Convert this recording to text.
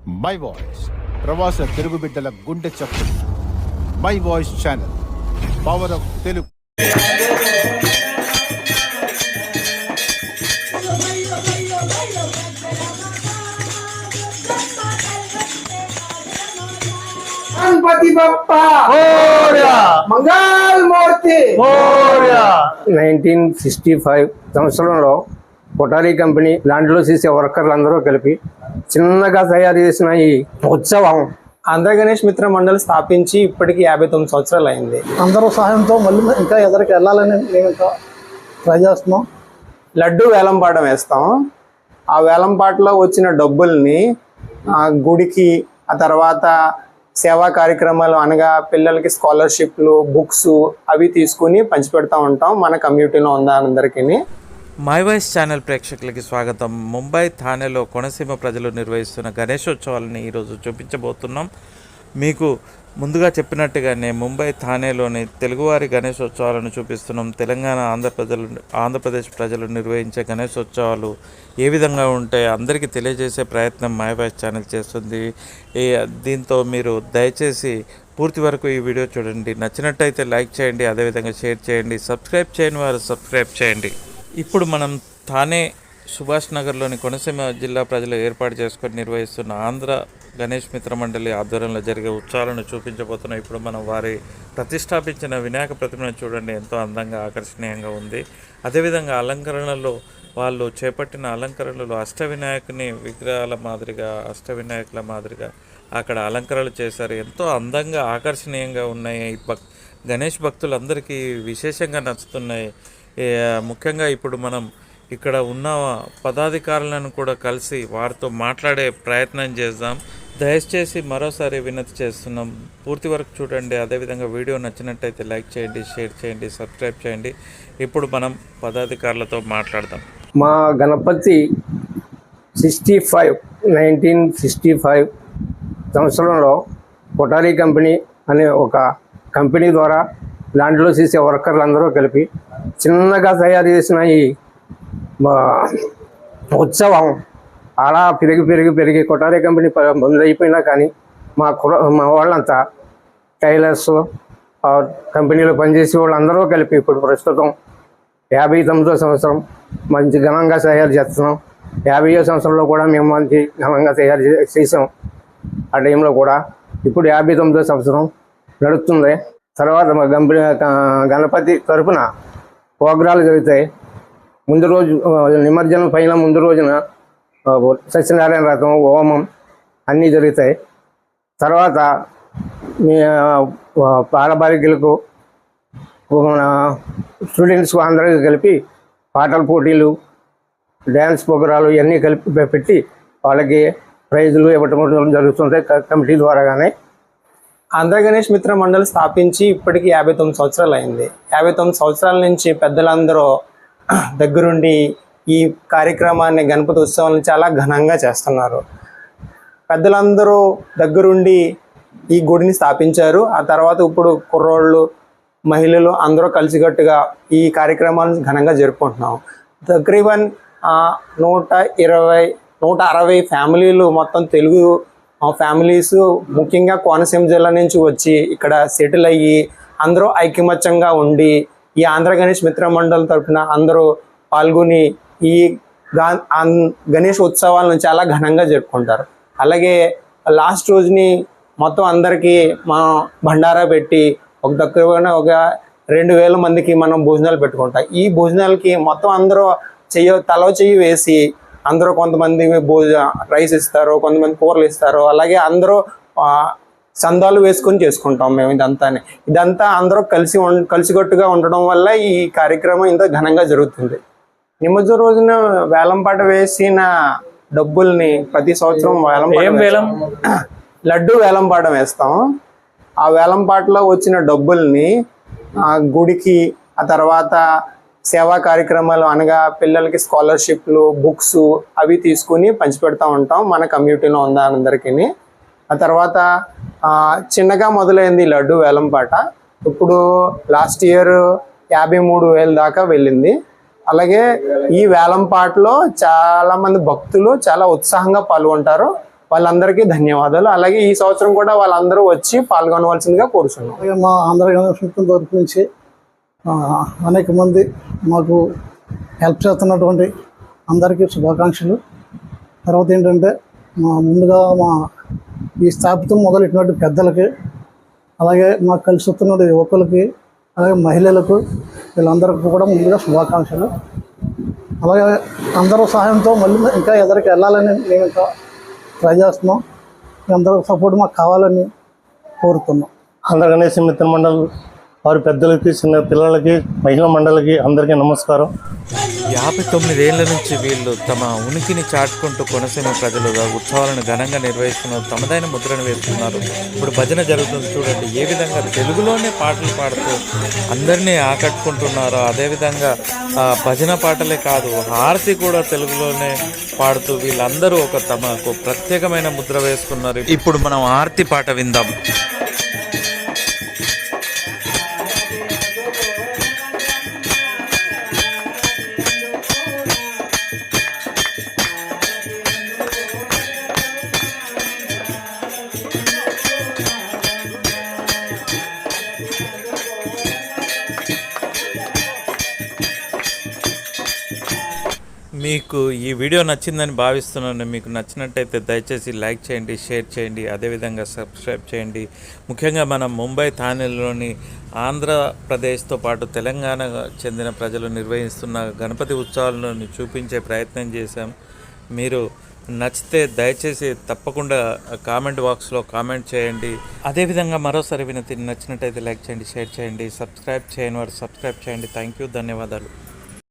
My voice ప్రవాస తెలుగు బిడ్డల గుండె చప్పుడు. My voice channel, power of Telugu. Ganpati Bappa मंगल मूर्ति 1965 సంవత్సరంలో కొటారీ కంపెనీ దాంట్లో చేసే వర్కర్లందరూ కలిపి చిన్నగా తయారు చేసిన ఈ ఉత్సవం ఆంధ్ర గణేష్ మిత్ర మండలి స్థాపించి ఇప్పటికి 59 సంవత్సరాలు అయింది. అందరూ సహాయంతో మళ్ళీ ఇంకా ఎదరికి వెళ్ళాలని మేము ఇంకా ట్రై చేస్తున్నాం. లడ్డు వేలంపాట వేస్తాం. ఆ వేలంపాటలో వచ్చిన డబ్బుల్ని గుడికి, ఆ తర్వాత సేవా కార్యక్రమాలు అనగా పిల్లలకి స్కాలర్షిప్లు, బుక్స్ అవి తీసుకుని పంచిపెడతా ఉంటాం మన కమ్యూనిటీలో ఉన్న అందరికీ. మై వాయిస్ ఛానల్ ప్రేక్షకులకి స్వాగతం. ముంబై థానేలో కోనసీమ ప్రజలు నిర్వహిస్తున్న గణేశోత్సవాలని ఈరోజు చూపించబోతున్నాం. మీకు ముందుగా చెప్పినట్టుగానే ముంబై థానేలోని తెలుగువారి గణేశోత్సవాలను చూపిస్తున్నాం. తెలంగాణ, ఆంధ్రప్రదేశ్ ప్రజలు నిర్వహించే గణేశోత్సవాలు ఏ విధంగా ఉంటాయో అందరికీ తెలియజేసే ప్రయత్నం మై వాయిస్ ఛానల్ చేస్తుంది. దీంతో మీరు దయచేసి పూర్తి వరకు ఈ వీడియో చూడండి. నచ్చినట్టయితే లైక్ చేయండి, అదేవిధంగా షేర్ చేయండి. సబ్స్క్రైబ్ చేయని వారు సబ్స్క్రైబ్ చేయండి. ఇప్పుడు మనం థానే సుభాష్ నగర్లోని కోనసీమ జిల్లా ప్రజలు ఏర్పాటు చేసుకొని నిర్వహిస్తున్న ఆంధ్ర గణేష్ మిత్ర మండలి ఆధ్వర్యంలో జరిగే ఉత్సవాలను చూపించబోతున్నాం. ఇప్పుడు మనం వారి ప్రతిష్టాపించిన వినాయక ప్రతిమను చూడండి, ఎంతో అందంగా ఆకర్షణీయంగా ఉంది. అదేవిధంగా అలంకరణలో వాళ్ళు చేపట్టిన అలంకరణలు అష్టవినాయకుని విగ్రహాల మాదిరిగా, అష్టవినాయకుల మాదిరిగా అక్కడ అలంకరణలు చేశారు. ఎంతో అందంగా ఆకర్షణీయంగా ఉన్నాయి. గణేష్ భక్తులందరికీ విశేషంగా నచ్చుతున్నాయి. ముఖ్యంగా ఇప్పుడు మనం ఇక్కడ ఉన్న పదాధికారులను కూడా కలిసి వారితో మాట్లాడే ప్రయత్నం చేద్దాం. దయచేసి మరోసారి వినతి చేస్తున్నాం, పూర్తి వరకు చూడండి. అదేవిధంగా వీడియో నచ్చినట్టయితే లైక్ చేయండి, షేర్ చేయండి, సబ్స్క్రైబ్ చేయండి. ఇప్పుడు మనం పదాధికారులతో మాట్లాడదాం. మా గణపతి 1965 సంవత్సరంలో కొటారీ కంపెనీ అనే ఒక కంపెనీ ద్వారా దాంట్లో చేసే వర్కర్లందరూ కలిపి చిన్నగా తయారు చేసిన ఈ ఉత్సవం అలా పెరిగి కొటారీ కంపెనీ బంద్ అయిపోయినా కానీ మా వాళ్ళంతా టైలర్స్ కంపెనీలో పనిచేసే వాళ్ళందరూ కలిపి ఇప్పుడు ప్రస్తుతం 59వ సంవత్సరం మంచి ఘనంగా తయారు చేస్తున్నాం. 50వ సంవత్సరంలో కూడా మేము మంచి ఘనంగా తయారు చేసాం. ఆ టైంలో కూడా ఇప్పుడు 59వ సంవత్సరం నడుస్తుంది. తర్వాత మా గణపతి తరఫున ప్రోగ్రాలు జరుగుతాయి. ముందు రోజు నిమజ్జనం పైన ముందు రోజున సత్యనారాయణ వ్రతం, హోమం అన్నీ జరుగుతాయి. తర్వాత మీ బాలబాలికలకు, మన స్టూడెంట్స్కు అందరికీ కలిపి పాటల పోటీలు, డ్యాన్స్ ప్రోగ్రాలు ఇవన్నీ కలిపి పెట్టి వాళ్ళకి ప్రైజులు ఇవ్వటం జరుగుతుంటాయి కమిటీ ద్వారాగానే. ఆంధ్ర గణేష్ మిత్ర మండలి స్థాపించి ఇప్పటికి 59 సంవత్సరాలు అయింది. 59 సంవత్సరాల నుంచి పెద్దలందరూ దగ్గరుండి ఈ కార్యక్రమాన్ని, గణపతి ఉత్సవాన్ని చాలా ఘనంగా చేస్తున్నారు. పెద్దలందరూ దగ్గరుండి ఈ గుడిని స్థాపించారు. ఆ తర్వాత ఇప్పుడు కుర్రోళ్ళు, మహిళలు అందరూ కలిసికట్టుగా ఈ కార్యక్రమాలను ఘనంగా జరుపుకుంటున్నాం. తక్రీబన్ 160 ఫ్యామిలీలు, మొత్తం తెలుగు ఫ్యామిలీస్ ముఖ్యంగా కోనసీమ జిల్లా నుంచి వచ్చి ఇక్కడ సెటిల్ అయ్యి అందరూ ఐకమత్యంగా ఉండి ఈ ఆంధ్ర గణేష్ మిత్ర మండలి తరఫున అందరూ పాల్గొని ఈ గణేష్ ఉత్సవాలను చాలా ఘనంగా జరుపుకుంటారు. అలాగే లాస్ట్ రోజుని మొత్తం అందరికీ మనం భండారా పెట్టి తక్కువగా ఒక 2000 మందికి మనం భోజనాలు పెట్టుకుంటాం. ఈ భోజనాలకి మొత్తం అందరూ తలో చెయ్యి వేసి అందరూ కొంతమంది రైస్ ఇస్తారు, కొంతమంది కూరలు ఇస్తారు. అలాగే అందరూ చందాలు వేసుకొని చేసుకుంటాం మేము. ఇదంతా అందరూ కలిసికట్టుగా ఉండడం వల్ల ఈ కార్యక్రమం ఇంత ఘనంగా జరుగుతుంది. నిమజ్జన రోజున వేలంపాట వేసిన డబ్బుల్ని ప్రతి సంవత్సరం లడ్డు వేలంపాట వేస్తాం. ఆ వేలంపాటలో వచ్చిన డబ్బుల్ని గుడికి, ఆ తర్వాత సేవా కార్యక్రమాలు అనగా పిల్లలకి స్కాలర్షిప్లు, బుక్స్ అవి తీసుకుని పంచిపెడతా ఉంటాం మన కమ్యూనిటీలో ఉన్న అందరికీ. ఆ తర్వాత చిన్నగా మొదలైంది లడ్డు వేలంపాట. ఇప్పుడు లాస్ట్ ఇయర్ 53,000 దాకా వెళ్ళింది. అలాగే ఈ వేలంపాటలో చాలామంది భక్తులు చాలా ఉత్సాహంగా పాల్గొంటారు. వాళ్ళందరికీ ధన్యవాదాలు. అలాగే ఈ సంవత్సరం కూడా వాళ్ళందరూ వచ్చి పాల్గొనవలసిందిగా కోరుచున్నాం. అలాగే మా ఆంధ్ర గణేష్ మిత్రం తరపు నుంచి అనేక మంది మాకు హెల్ప్ చేస్తున్నటువంటి అందరికీ శుభాకాంక్షలు. తర్వాత ఏంటంటే ముందుగా మా ఈ స్థాపితం మొదలెట్టినటువంటి పెద్దలకి, అలాగే మాకు కలిసి వస్తున్న యువకులకి, అలాగే మహిళలకు, వీళ్ళందరికీ కూడా ముందుగా శుభాకాంక్షలు. అలాగే అందరూ సహాయంతో మళ్ళీ ఇంకా ఎదరికి వెళ్ళాలని మేము ఇంకా ట్రై చేస్తున్నాం. అందరూ సపోర్ట్ మాకు కావాలని కోరుతున్నాం. ఆంధ్ర గణేష్ మిత్ర మండలి వారి పెద్దలకి, చిన్న పిల్లలకి, మహిళా మండలికి అందరికీ నమస్కారం. 59 ఏళ్ల నుంచి వీళ్ళు తమ ఉనికిని చాటుకుంటూ కోనసీమ ప్రజలుగా ఉత్సవాలను ఘనంగా నిర్వహిస్తున్నారు. తమదైన ముద్రను వేస్తున్నారు. ఇప్పుడు భజన జరుగుతుంది చూడండి, ఏ విధంగా తెలుగులోనే పాటలు పాడుతూ అందరినీ ఆకట్టుకుంటున్నారు. అదేవిధంగా భజన పాటలే కాదు, హారతి కూడా తెలుగులోనే పాడుతూ వీళ్ళందరూ ఒక తమకు ప్రత్యేకమైన ముద్ర వేసుకున్నారు. ఇప్పుడు మనం హారతి పాట విందాం. మీకు ఈ వీడియో నచ్చిందని భావిస్తున్నాను. మీకు నచ్చినట్టయితే దయచేసి లైక్ చేయండి, షేర్ చేయండి, అదేవిధంగా సబ్స్క్రైబ్ చేయండి. ముఖ్యంగా మనం ముంబై థానేలోని ఆంధ్రప్రదేశ్తో పాటు తెలంగాణ చెందిన ప్రజలు నిర్వహిస్తున్న గణపతి ఉత్సవాలను చూపించే ప్రయత్నం చేశాం. మీరు నచ్చితే దయచేసి తప్పకుండా కామెంట్ బాక్స్లో కామెంట్ చేయండి. అదేవిధంగా మరోసారి వినతి, నచ్చినట్టయితే లైక్ చేయండి, షేర్ చేయండి, సబ్స్క్రైబ్ చేయని వారు సబ్స్క్రైబ్ చేయండి. థ్యాంక్ యూ, ధన్యవాదాలు.